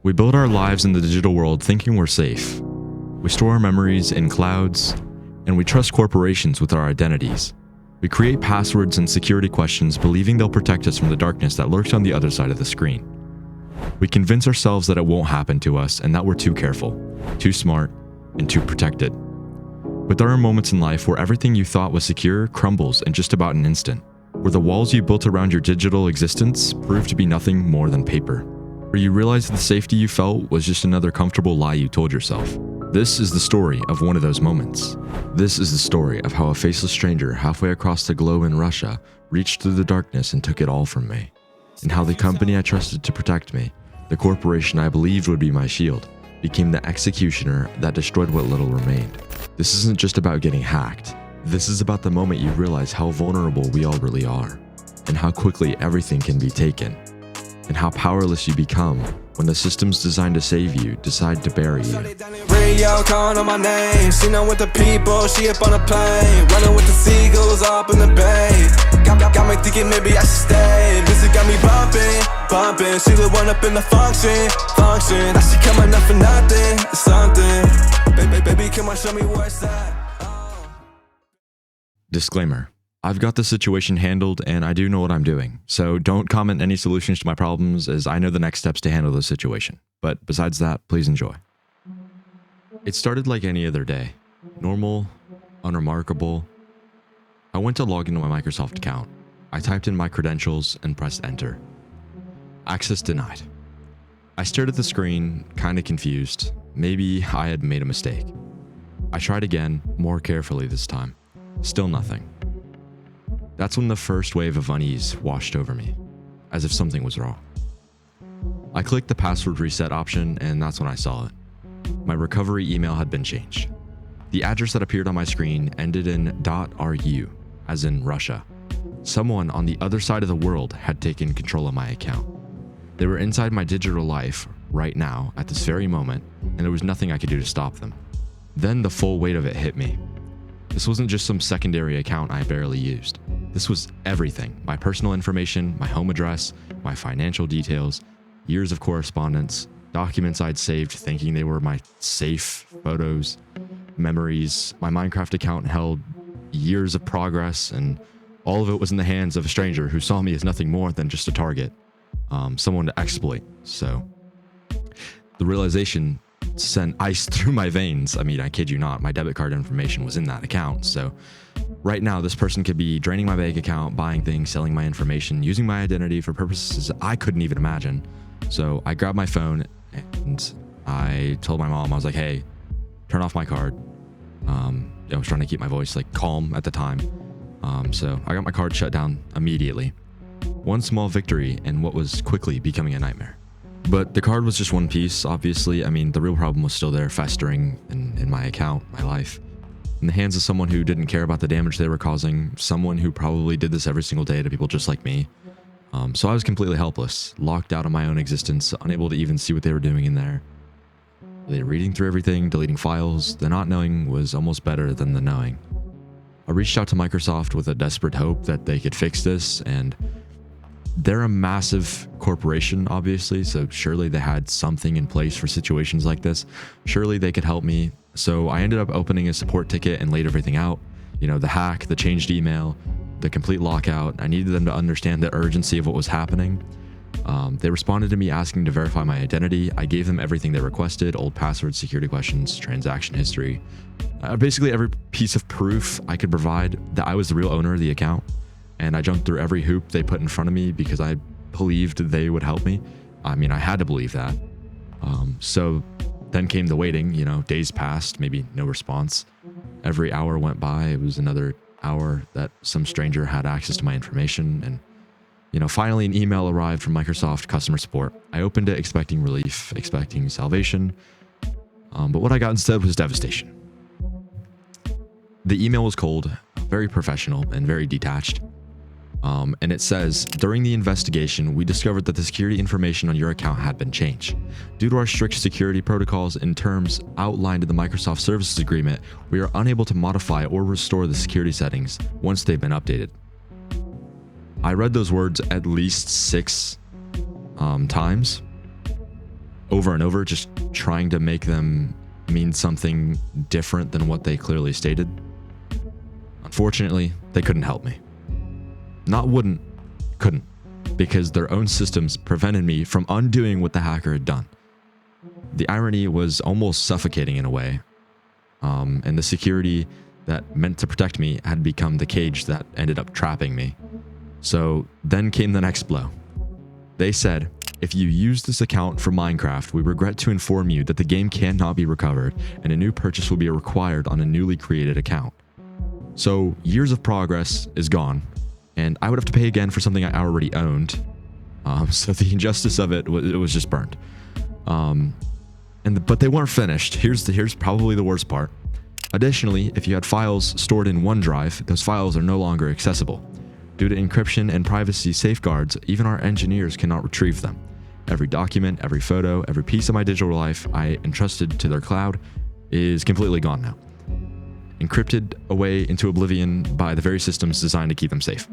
We build our lives in the digital world thinking we're safe. We store our memories in clouds, and we trust corporations with our identities. We create passwords and security questions believing they'll protect us from the darkness that lurks on the other side of the screen. We convince ourselves that it won't happen to us and that we're too careful, too smart, and too protected. But there are moments in life where everything you thought was secure crumbles in just about an instant, where the walls you built around your digital existence prove to be nothing more than paper, where you realize the safety you felt was just another comfortable lie you told yourself. This is the story of one of those moments. This is the story of how a faceless stranger halfway across the globe in Russia reached through the darkness and took it all from me, and how the company I trusted to protect me, the corporation I believed would be my shield, became the executioner that destroyed what little remained. This isn't just about getting hacked. This is about the moment you realize how vulnerable we all really are, and how quickly everything can be taken, and how powerless you become when the systems designed to save you decide to bury you. Radio calling on my name, seen her with the people, she up on a plane, running with the seagulls up in the bay. Got me thinking maybe I should stay. Music got me bumping. She the one up in the function. Now she coming up for nothing, it's something. Baby, come on, show me what's that. Disclaimer. I've got the situation handled and I do know what I'm doing, so don't comment any solutions to my problems as I know the next steps to handle the situation. But besides that, please enjoy. It started like any other day. Normal, unremarkable. I went to log into my Microsoft account. I typed in my credentials and pressed enter. Access denied. I stared at the screen, kinda confused. Maybe I had made a mistake. I tried again, more carefully this time. Still nothing. That's when the first wave of unease washed over me, as if something was wrong. I clicked the password reset option, and that's when I saw it. My recovery email had been changed. The address that appeared on my screen ended in .ru, as in Russia. Someone on the other side of the world had taken control of my account. They were inside my digital life right now, at this very moment, and there was nothing I could do to stop them. Then the full weight of it hit me. This wasn't just some secondary account I barely used. This was everything. My personal information, my home address, my financial details, years of correspondence, documents I'd saved thinking they were my safe photos, memories. My Minecraft account held years of progress, and all of it was in the hands of a stranger who saw me as nothing more than just a target, someone to exploit. So the realization sent ice through my veins. I mean, I kid you not, my debit card information was in that account. So right now, this person could be draining my bank account, buying things, selling my information, using my identity for purposes I couldn't even imagine. So I grabbed my phone and I told my mom, I was like, hey, turn off my card. I was trying to keep my voice like calm at the time. So I got my card shut down immediately. One small victory in what was quickly becoming a nightmare. But the card was just one piece, obviously. I mean, the real problem was still there, festering in my account, my life. In the hands of someone who didn't care about the damage they were causing, someone who probably did this every single day to people just like me. So I was completely helpless, locked out of my own existence, unable to even see what they were doing in there. They were reading through everything, deleting files. The not knowing was almost better than the knowing. I reached out to Microsoft with a desperate hope that they could fix this, and they're a massive corporation, obviously, so surely they had something in place for situations like this. Surely they could help me. So I ended up opening a support ticket and laid everything out. You know, the hack, the changed email, the complete lockout. I needed them to understand the urgency of what was happening. They responded to me asking to verify my identity. I gave them everything they requested: old passwords, security questions, transaction history. Basically every piece of proof I could provide that I was the real owner of the account. And I jumped through every hoop they put in front of me because I believed they would help me. I mean, I had to believe that. So then came the waiting. You know, days passed, maybe no response. Every hour went by. It was another hour that some stranger had access to my information. And, you know, finally an email arrived from Microsoft customer support. I opened it expecting relief, expecting salvation. But what I got instead was devastation. The email was cold, very professional, and very detached. And it says, during the investigation, we discovered that the security information on your account had been changed. Due to our strict security protocols and terms outlined in the Microsoft Services Agreement, we are unable to modify or restore the security settings once they've been updated. I read those words at least 6 times. over and over, just trying to make them mean something different than what they clearly stated. Unfortunately, they couldn't help me. Not wouldn't, couldn't, because their own systems prevented me from undoing what the hacker had done. The irony was almost suffocating in a way, and the security that meant to protect me had become the cage that ended up trapping me. So then came the next blow. They said, if you use this account for Minecraft, we regret to inform you that the game cannot be recovered and a new purchase will be required on a newly created account. So years of progress is gone, and I would have to pay again for something I already owned. So the injustice of it was just burned. But they weren't finished. Here's probably the worst part. Additionally, if you had files stored in OneDrive, those files are no longer accessible. Due to encryption and privacy safeguards, even our engineers cannot retrieve them. Every document, every photo, every piece of my digital life I entrusted to their cloud is completely gone now. Encrypted away into oblivion by the very systems designed to keep them safe.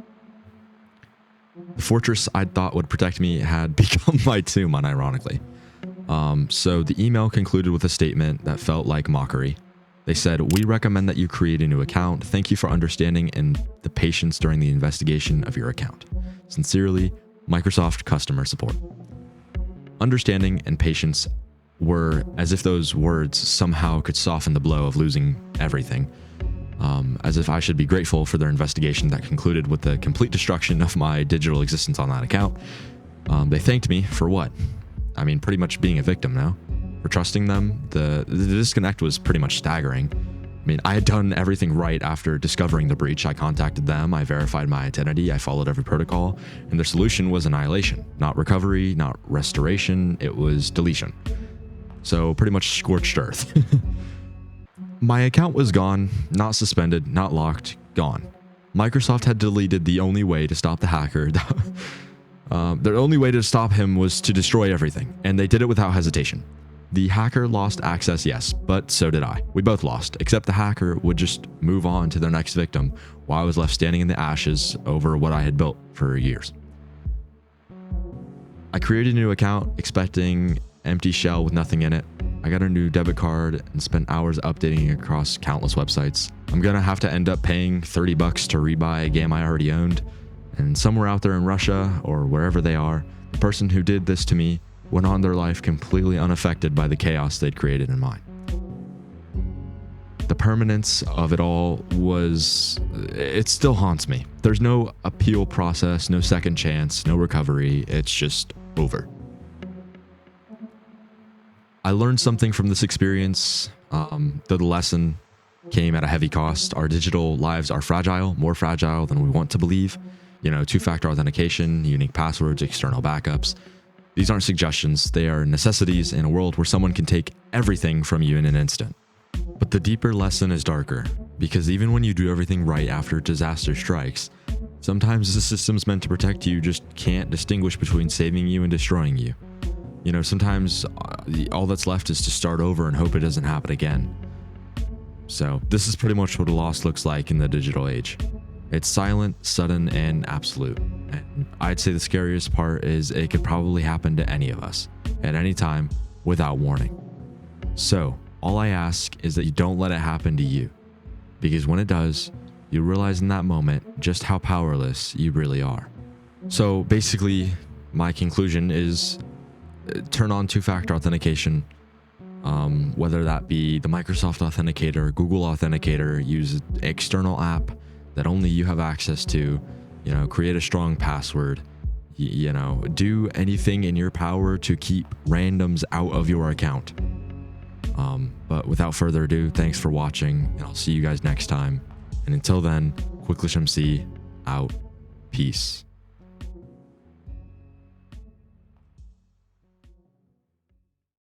The fortress I'd thought would protect me had become my tomb, unironically. So the email concluded with a statement that felt like mockery. They said, "We recommend that you create a new account. Thank you for understanding and the patience during the investigation of your account. Sincerely, Microsoft Customer Support." Understanding and patience were as if those words somehow could soften the blow of losing everything. As if I should be grateful for their investigation that concluded with the complete destruction of my digital existence on that account. They thanked me for what? I mean, pretty much being a victim now. For trusting them, the disconnect was pretty much staggering. I mean, I had done everything right after discovering the breach. I contacted them, I verified my identity, I followed every protocol, and their solution was annihilation. Not recovery, not restoration, it was deletion. So pretty much scorched earth. My account was gone, not suspended, not locked, gone. Microsoft had deleted the only way to stop the hacker. Their only way to stop him was to destroy everything, and they did it without hesitation. The hacker lost access, yes, but so did I. We both lost, except the hacker would just move on to their next victim while I was left standing in the ashes over what I had built for years. I created a new account expecting empty shell with nothing in it. I got a new debit card and spent hours updating it across countless websites. I'm gonna have to end up paying $30 to rebuy a game I already owned. And somewhere out there in Russia or wherever they are, the person who did this to me went on their life completely unaffected by the chaos they'd created in mine. The permanence of it all it still haunts me. There's no appeal process, no second chance, no recovery. It's just over. I learned something from this experience, though the lesson came at a heavy cost. Our digital lives are fragile, more fragile than we want to believe. You know, two-factor authentication, unique passwords, external backups. These aren't suggestions, they are necessities in a world where someone can take everything from you in an instant. But the deeper lesson is darker, because even when you do everything right after disaster strikes, sometimes the systems meant to protect you just can't distinguish between saving you and destroying you. You know, sometimes all that's left is to start over and hope it doesn't happen again. So this is pretty much what a loss looks like in the digital age. It's silent, sudden, and absolute. And I'd say the scariest part is it could probably happen to any of us, at any time, without warning. So, all I ask is that you don't let it happen to you. Because when it does, you realize in that moment just how powerless you really are. So basically, my conclusion is turn on two-factor authentication. Whether that be the Microsoft Authenticator, Google Authenticator, use an external app that only you have access to, you know, create a strong password, you know, do anything in your power to keep randoms out of your account. But without further ado, thanks for watching, and I'll see you guys next time. And until then, Quicklish MC out. Peace.